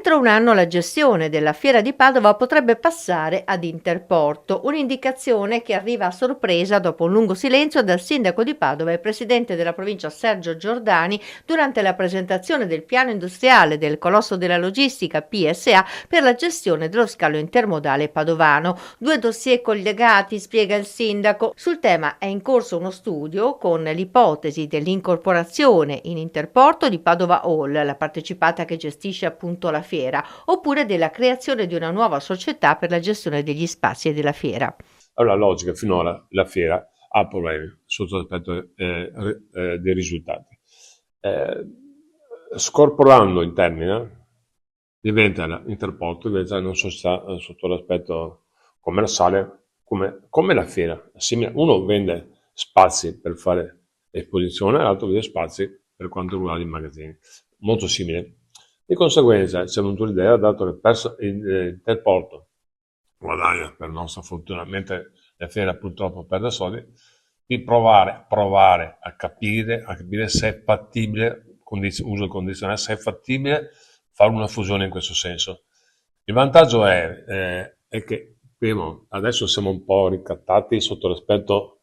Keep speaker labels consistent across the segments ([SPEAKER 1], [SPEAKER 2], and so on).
[SPEAKER 1] Entro un anno la gestione della Fiera di Padova potrebbe passare ad Interporto, un'indicazione che arriva a sorpresa dopo un lungo silenzio dal sindaco di Padova e presidente della provincia Sergio Giordani durante la presentazione del piano industriale del colosso della logistica PSA per la gestione dello scalo intermodale padovano. Due dossier collegati, spiega il sindaco. Sul tema è in corso uno studio con l'ipotesi dell'incorporazione in Interporto di Padova Hall, la partecipata che gestisce appunto la fiera, oppure della creazione di una nuova società per la gestione degli spazi e della fiera.
[SPEAKER 2] Allora, logica, finora la fiera ha problemi sotto l'aspetto dei risultati. Scorporando in termine, diventa Interporto, diventa una società sotto l'aspetto commerciale come la fiera. Uno vende spazi per fare esposizione, l'altro vende spazi per quanto riguarda i magazzini. Molto simile. Di conseguenza c'è venuta l'idea, dato che Interporto guadagna per nostra fortuna, mentre la fiera purtroppo perde soldi, di provare a capire se è fattibile, uso il condizionale, se è fattibile fare una fusione in questo senso. Il vantaggio è che primo, adesso siamo un po' ricattati sotto l'aspetto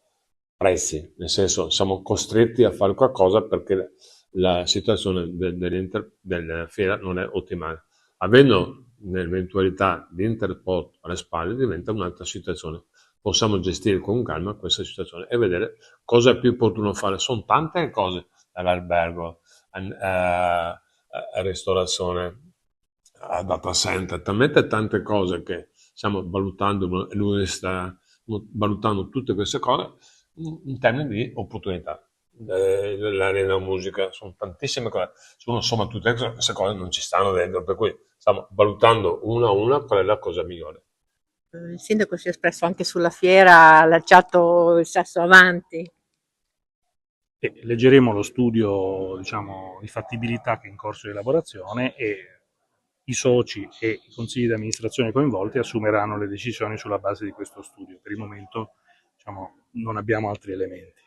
[SPEAKER 2] prezzi, nel senso siamo costretti a fare qualcosa perché la situazione della fiera non è ottimale. Avendo nell'eventualità di Interport alle spalle diventa un'altra situazione. Possiamo gestire con calma questa situazione e vedere cosa è più opportuno fare. Sono tante cose, dall'albergo a ristorazione, a data center, talmente tante cose che stiamo valutando, lui sta valutando tutte queste cose in termini di opportunità. L'arena musica, sono tantissime cose. Se uno somma tutte queste cose non ci stanno dentro, per cui stiamo valutando una a una qual è la cosa migliore.
[SPEAKER 1] Il sindaco si è espresso anche sulla fiera, ha lanciato il sasso avanti.
[SPEAKER 3] E leggeremo lo studio, diciamo, di fattibilità che è in corso di elaborazione e i soci e i consigli di amministrazione coinvolti assumeranno le decisioni sulla base di questo studio. Per il momento, diciamo, non abbiamo altri elementi.